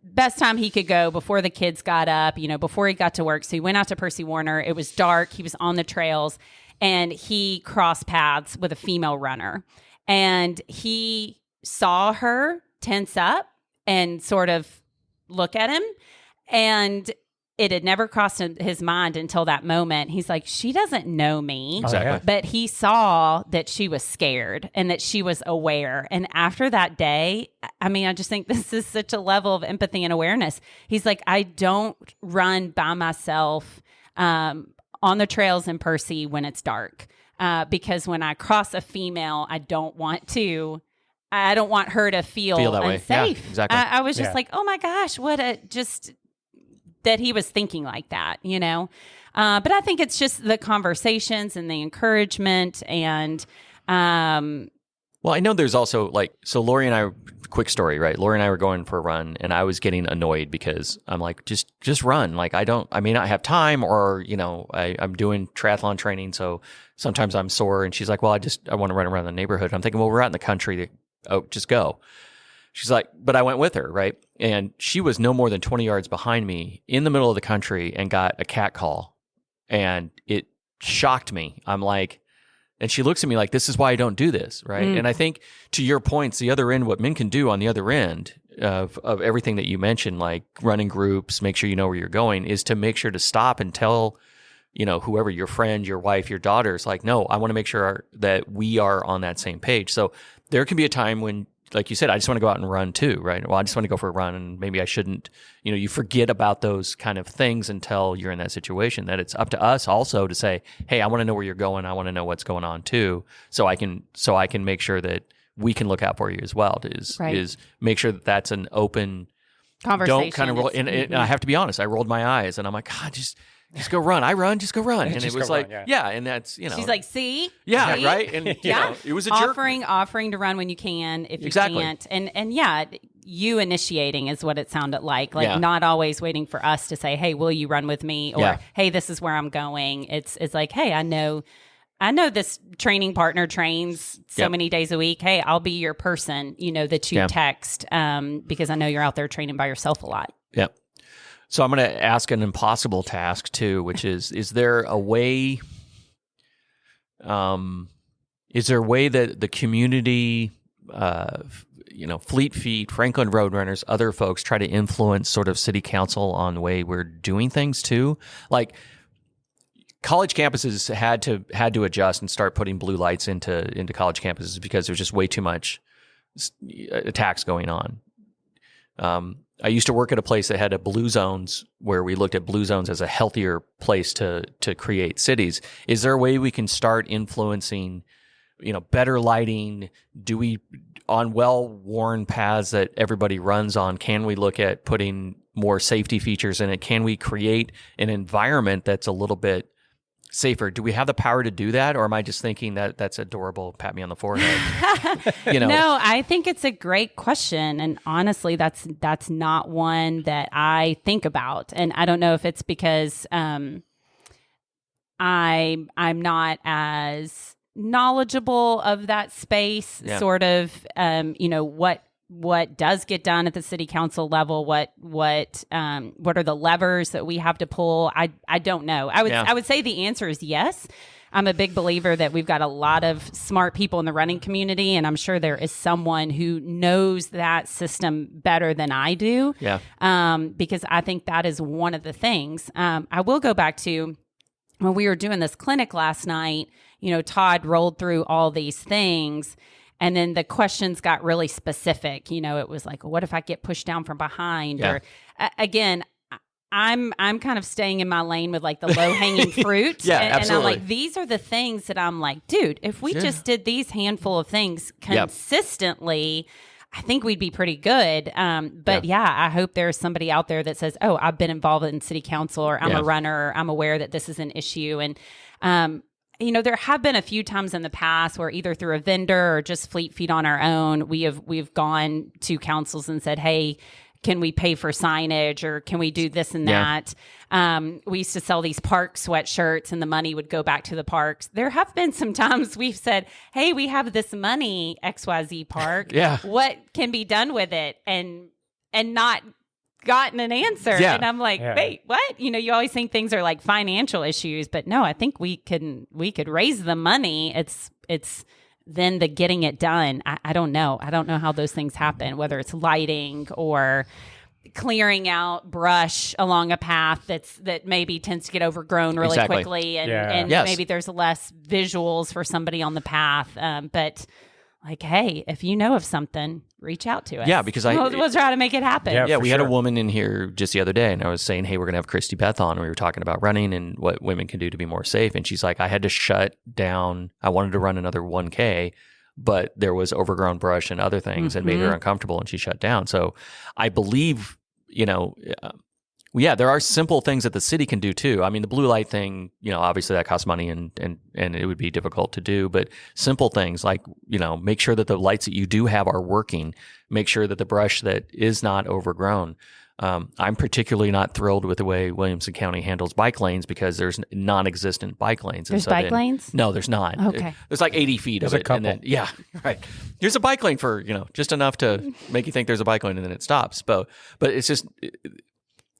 Speaker 4: Best time he could go before the kids got up, before he got to work. So he went out to Percy Warner. It was dark. He was on the trails, and he crossed paths with a female runner. And he saw her tense up and sort of look at him. And it had never crossed his mind until that moment. He's like, she doesn't know me.
Speaker 2: Exactly.
Speaker 4: But he saw that she was scared and that she was aware. And after that day, I mean, I just think this is such a level of empathy and awareness. He's like, I don't run by myself on the trails in Percy when it's dark, because when I cross a female, I don't want her to feel
Speaker 2: that
Speaker 4: unsafe.
Speaker 2: way. Yeah, exactly.
Speaker 4: I was just like, oh my gosh, that he was thinking like that, but I think it's just the conversations and the encouragement. And
Speaker 2: well, I know there's also so Lori and I, quick story, right? Lori and I were going for a run, and I was getting annoyed because I'm like, just run. Like, I may not have time, or, I'm doing triathlon training, so sometimes I'm sore. And she's like, well, I want to run around the neighborhood. I'm thinking, well, we're out in the country. Just go. She's like, but I went with her, right? And she was no more than 20 yards behind me in the middle of the country and got a cat call. And it shocked me. I'm like, and she looks at me like, this is why I don't do this, right? And I think, to your points, the other end, what men can do on the other end of everything that you mentioned, like running groups, make sure you know where you're going, is to make sure to stop and tell, whoever, your friend, your wife, your daughters, like, no, I want to make sure that we are on that same page. So there can be a time when, like you said, I just want to go out and run too, right? Well, I just want to go for a run, and maybe I shouldn't, you forget about those kind of things until you're in that situation. That it's up to us also to say, hey, I want to know where you're going. I want to know what's going on too. So I can make sure that we can look out for you as well, is make sure that that's an open
Speaker 4: conversation.
Speaker 2: Don't kind of roll. And I have to be honest, I rolled my eyes and I'm like, God, just go run. I run, just go run. And it was like, yeah. And that's,
Speaker 4: She's like, see?
Speaker 2: Yeah,
Speaker 4: see?
Speaker 2: right? And, it was a jerk.
Speaker 4: Offering to run when you can, if you
Speaker 2: exactly.
Speaker 4: can't. And you initiating is what it sounded like. Not always waiting for us to say, hey, will you run with me? Or, hey, this is where I'm going. It's like, hey, I know this training partner trains so many days a week. Hey, I'll be your person, that you text, because I know you're out there training by yourself a lot.
Speaker 2: Yeah. So I'm going to ask an impossible task too, which is there a way that the community, Fleet Feet, Franklin Roadrunners, other folks try to influence sort of city council on the way we're doing things too? Like, college campuses had to adjust and start putting blue lights into college campuses because there's just way too much attacks going on. I used to work at a place that had a blue zones, where we looked at blue zones as a healthier place to create cities. Is there a way we can start influencing, better lighting? Do we, on well-worn paths that everybody runs on, can we look at putting more safety features in it? Can we create an environment that's a little bit safer. Do we have the power to do that, or am I just thinking that that's adorable? Pat me on the forehead.
Speaker 4: No, I think it's a great question, and honestly, that's not one that I think about, and I don't know if it's because I'm not as knowledgeable of that space. Sort of, what does get done at the city council level? What are the levers that we have to pull? I don't know. I would say the answer is yes. I'm a big believer that we've got a lot of smart people in the running community, and I'm sure there is someone who knows that system better than I do.
Speaker 2: Yeah.
Speaker 4: Because I think that is one of the things. I will go back to when we were doing this clinic last night. Todd rolled through all these things. And then the questions got really specific. It was like, what if I get pushed down from behind?
Speaker 2: Yeah.
Speaker 4: Or again, I'm kind of staying in my lane with like the low hanging fruit.
Speaker 2: Absolutely.
Speaker 4: And I'm like, these are the things that I'm like, dude, if we just did these handful of things consistently, I think we'd be pretty good. But I hope there's somebody out there that says, oh, I've been involved in city council, or I'm a runner, or I'm aware that this is an issue. And, there have been a few times in the past where either through a vendor or just Fleet Feet on our own, we've gone to councils and said, hey, can we pay for signage, or can we do this and that? We used to sell these park sweatshirts, and the money would go back to the parks. There have been some times we've said, hey, we have this money, XYZ Park. What can be done with it? And not gotten an answer. And I'm like, wait, what? You always think things are like financial issues, but no, I think we could raise the money. It's then the getting it done. I don't know. I don't know how those things happen, whether it's lighting or clearing out brush along a path that maybe tends to get overgrown really quickly. And maybe there's less visuals for somebody on the path. But like, hey, if you know of something, reach out to us.
Speaker 2: Yeah, because
Speaker 4: we'll try to make it happen.
Speaker 2: We had a woman in here just the other day, and I was saying, hey, we're going to have Christi Beth on, and we were talking about running and what women can do to be more safe. And she's like, I had to shut down. I wanted to run another 1K, but there was overgrown brush and other things that made her uncomfortable, and she shut down. So I believe, there are simple things that the city can do too. I mean, the blue light thing, obviously that costs money and it would be difficult to do, but simple things like, make sure that the lights that you do have are working, make sure that the brush that is not overgrown. I'm particularly not thrilled with the way Williamson County handles bike lanes, because there's non-existent bike lanes.
Speaker 4: There's bike lanes?
Speaker 2: No, there's not.
Speaker 4: Okay.
Speaker 2: There's like 80 feet of it.
Speaker 1: Couple.
Speaker 2: And then, right. There's a bike lane for, just enough to make you think there's a bike lane, and then it stops. But it's just...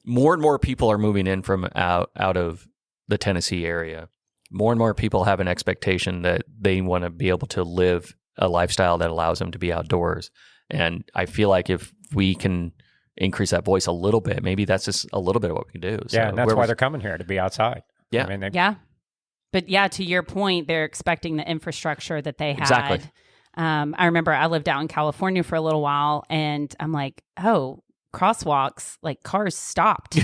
Speaker 2: more and more people are moving in from out of the Tennessee area. More and more people have an expectation that they want to be able to live a lifestyle that allows them to be outdoors. And I feel like if we can increase that voice a little bit, maybe that's just a little bit of what we can do.
Speaker 1: Yeah, and that's why they're coming here, to be outside.
Speaker 2: Yeah.
Speaker 1: I mean,
Speaker 4: But to your point, they're expecting the infrastructure that they had.
Speaker 2: Exactly.
Speaker 4: I remember I lived out in California for a little while, and I'm like, oh, crosswalks, like cars stopped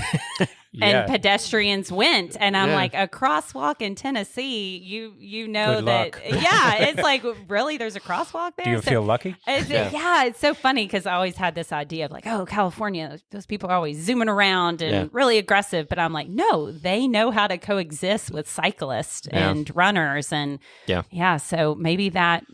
Speaker 4: and pedestrians went, and I'm like, a crosswalk in Tennessee, you know
Speaker 1: Good
Speaker 4: that
Speaker 1: luck.
Speaker 4: it's like, really, there's a crosswalk there?
Speaker 1: Do you feel lucky?
Speaker 4: It's so funny, because I always had this idea of like, oh, California, those people are always zooming around and really aggressive, but I'm like, no, they know how to coexist with cyclists and runners, and so maybe that,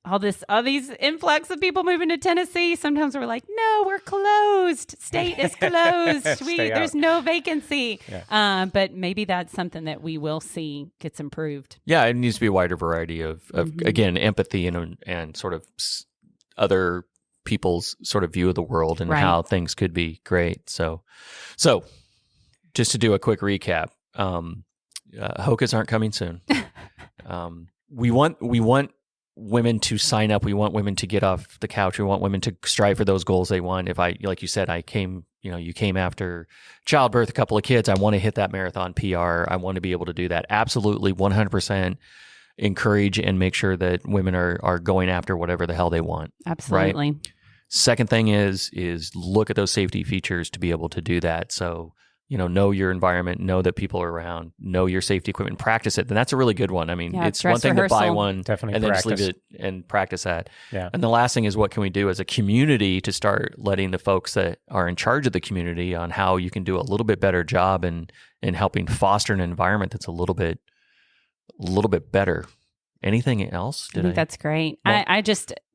Speaker 4: all these influx of people moving to Tennessee, sometimes we're like, no, we're closed. State is closed. There's no vacancy. But maybe that's something that we will see gets improved.
Speaker 2: Yeah, it needs to be a wider variety of again, empathy and sort of other people's sort of view of the world and how things could be great. So just to do a quick recap, Hokas aren't coming soon. We want women to sign up. We want women to get off the couch. We want women to strive for those goals they want. Like you said, you came after childbirth, a couple of kids. I want to hit that marathon PR. I want to be able to do that. Absolutely 100% encourage and make sure that women are going after whatever the hell they want.
Speaker 4: Absolutely.
Speaker 2: Right? Second thing is look at those safety features to be able to do that. So know your environment, know that people are around, know your safety equipment, practice it, then that's a really good one. I mean, it's one thing to buy one
Speaker 1: Definitely
Speaker 2: and then just
Speaker 1: practice.
Speaker 2: leave it and practice that.
Speaker 1: Yeah.
Speaker 2: And the last thing is, what can we do as a community to start letting the folks that are in charge of the community on how you can do a little bit better job in helping foster an environment that's a little bit better. Anything else?
Speaker 4: I think that's great.
Speaker 2: Well,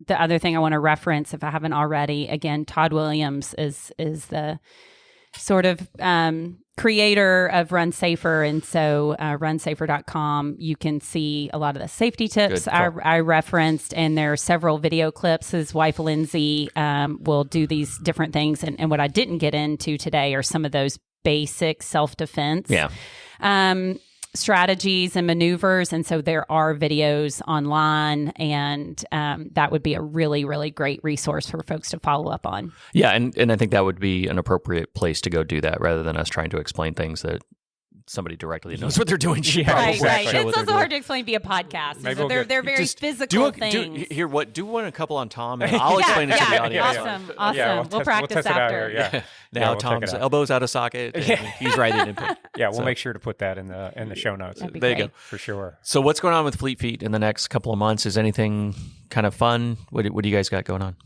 Speaker 4: The other thing I want to reference, if I haven't already, again, Todd Williams is the sort of creator of Run Safer. And so runsafer.com, you can see a lot of the safety tips I referenced, and there are several video clips. His wife, Lindsay, will do these different things. And what I didn't get into today are some of those basic self-defense strategies and maneuvers. And so there are videos online, and that would be a really, really great resource for folks to follow up on.
Speaker 2: Yeah, and I think that would be an appropriate place to go do that, rather than us trying to explain things that somebody directly knows what they're doing.
Speaker 4: Right. It's also hard to explain via podcast. They're very physical things.
Speaker 2: Do one a couple on Tom, and I'll explain it to the audience.
Speaker 4: Awesome.
Speaker 1: Yeah,
Speaker 4: we'll practice after.
Speaker 2: Now
Speaker 1: we'll
Speaker 2: Tom's elbow's out of socket, and he's writing input.
Speaker 1: Yeah, we'll make sure to put that in the show notes.
Speaker 2: There you go.
Speaker 1: For sure.
Speaker 2: So what's going on with Fleet Feet in the next couple of months? Is anything kind of fun? What do you guys got going on?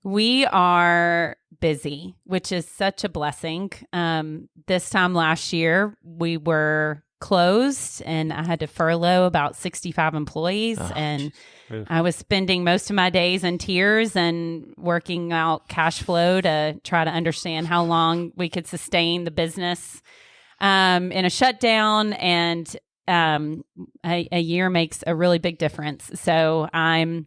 Speaker 4: We are busy, which is such a blessing. This time last year, we were closed, and I had to furlough about 65 employees. And I was spending most of my days in tears and working out cash flow to try to understand how long we could sustain the business in a shutdown. And a year makes a really big difference. So I'm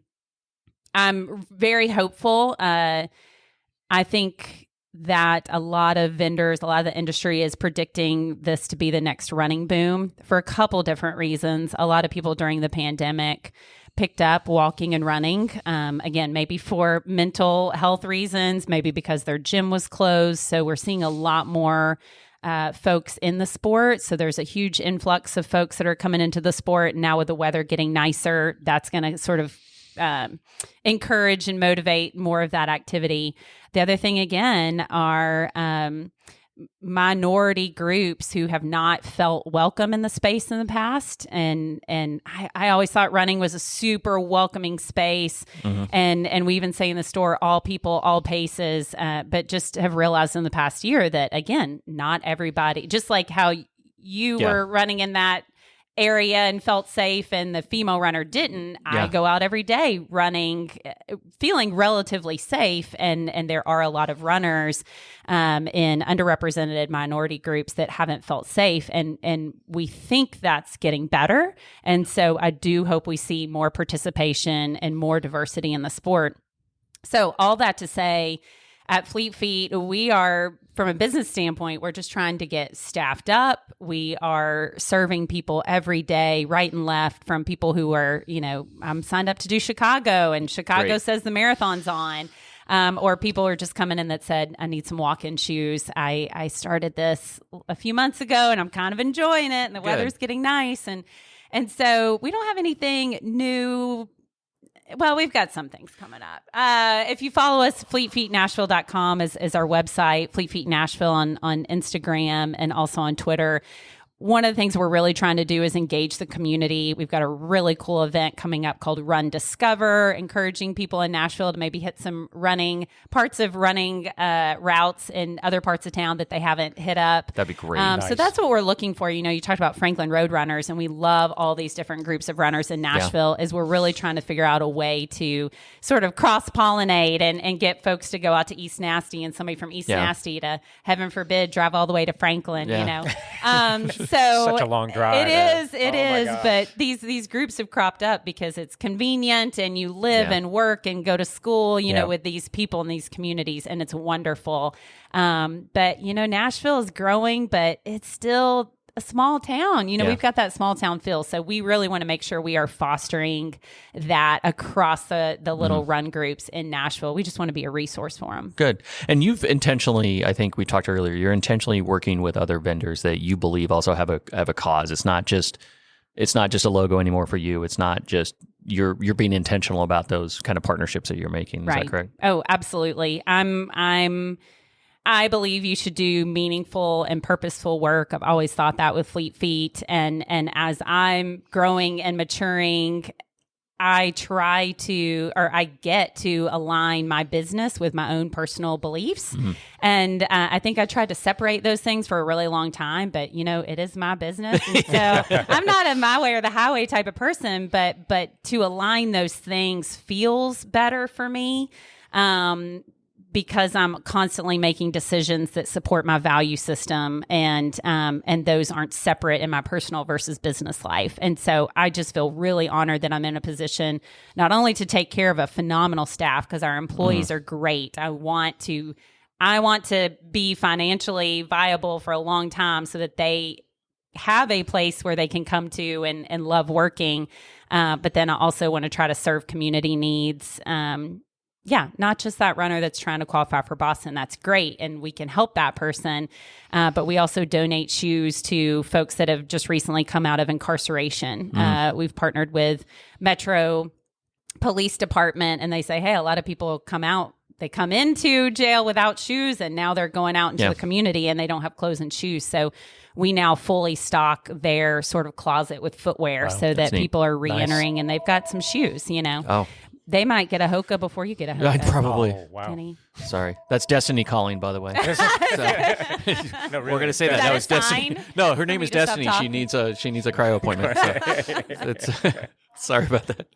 Speaker 4: very hopeful. I think that a lot of vendors, a lot of the industry is predicting this to be the next running boom for a couple different reasons. A lot of people during the pandemic picked up walking and running, again, maybe for mental health reasons, maybe because their gym was closed. So we're seeing a lot more folks in the sport. So there's a huge influx of folks that are coming into the sport. Now with the weather getting nicer, that's going to sort of encourage and motivate more of that activity. The other thing, again, are minority groups who have not felt welcome in the space in the past. And I always thought running was a super welcoming space. Mm-hmm. And we even say in the store, all people, all paces, but just have realized in the past year that, again, not everybody, just like how you were running in that area and felt safe and the female runner didn't. I go out every day running, feeling relatively safe. And there are a lot of runners in underrepresented minority groups that haven't felt safe. And we think that's getting better. And so I do hope we see more participation and more diversity in the sport. So all that to say, at Fleet Feet, we are, from a business standpoint, we're just trying to get staffed up. We are serving people every day, right and left, from people who are, I'm signed up to do Chicago, and Chicago says the marathon's on. Or people are just coming in that said, I need some walk-in shoes. I started this a few months ago, and I'm kind of enjoying it, and the weather's getting nice. And so we don't have anything new. Well, we've got some things coming up. If you follow us, fleetfeetnashville.com is our website, Fleet Feet Nashville on Instagram and also on Twitter. One of the things we're really trying to do is engage the community. We've got a really cool event coming up called Run Discover, encouraging people in Nashville to maybe hit some parts of running routes in other parts of town that they haven't hit up.
Speaker 2: That'd be great.
Speaker 4: So that's what we're looking for. You talked about Franklin Road Runners, and we love all these different groups of runners in Nashville, is we're really trying to figure out a way to sort of cross-pollinate and get folks to go out to East Nasty, and somebody from East Nasty to, heaven forbid, drive all the way to Franklin, So
Speaker 1: such a long drive.
Speaker 4: It is. But these groups have cropped up because it's convenient, and you live and work and go to school, with these people in these communities, and it's wonderful. But Nashville is growing, but it's still a small town. We've got that small town feel. So we really want to make sure we are fostering that across the little run groups in Nashville. We just want to be a resource for them.
Speaker 2: Good. And you've intentionally, I think we talked earlier, you're intentionally working with other vendors that you believe also have a cause. It's not just a logo anymore for you. It's not just you're being intentional about those kind of partnerships that you're making. Is that correct?
Speaker 4: Oh, absolutely. I'm I believe you should do meaningful and purposeful work. I've always thought that with Fleet Feet. And as I'm growing and maturing, I get to align my business with my own personal beliefs.
Speaker 2: Mm-hmm.
Speaker 4: And I think I tried to separate those things for a really long time, but it is my business. And so I'm not a my way or the highway type of person, but to align those things feels better for me. Because I'm constantly making decisions that support my value system, and those aren't separate in my personal versus business life. And so I just feel really honored that I'm in a position not only to take care of a phenomenal staff, because our employees are great. I want to be financially viable for a long time so that they have a place where they can come to and love working. But then I also want to try to serve community needs. Not just that runner that's trying to qualify for Boston. That's great, and we can help that person. But we also donate shoes to folks that have just recently come out of incarceration. We've partnered with Metro Police Department, and they say, hey, a lot of people they come into jail without shoes, and now they're going out into the community and they don't have clothes and shoes. So we now fully stock their sort of closet with footwear so that people are re-entering and they've got some shoes, Oh. They might get a Hoka before you get a Hoka.
Speaker 2: I'd probably.
Speaker 1: Oh, wow.
Speaker 4: Kenny.
Speaker 2: Sorry. That's Destiny calling, by the way.
Speaker 1: No, really.
Speaker 2: We're going to say that. That was Destiny. No, her name is Destiny. She needs a cryo appointment. So sorry about that.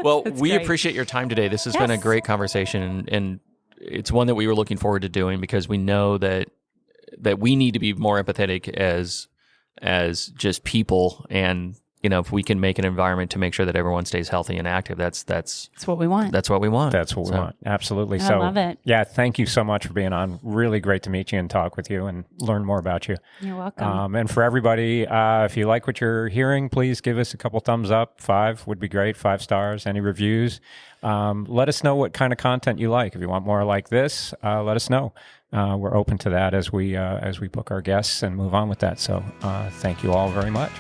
Speaker 2: Well, we appreciate your time today. This has been a great conversation, and it's one that we were looking forward to doing because we know that we need to be more empathetic as just people, and if we can make an environment to make sure that everyone stays healthy and active, that's
Speaker 4: what we want.
Speaker 2: That's what we want.
Speaker 1: That's what we want. Absolutely.
Speaker 4: I love it.
Speaker 1: Yeah, thank you so much for being on. Really great to meet you and talk with you and learn more about you.
Speaker 4: You're welcome.
Speaker 1: And for everybody, if you like what you're hearing, please give us a couple thumbs up. 5 would be great. 5 stars. Any reviews? Let us know what kind of content you like. If you want more like this, let us know. We're open to that as we book our guests and move on with that. So thank you all very much.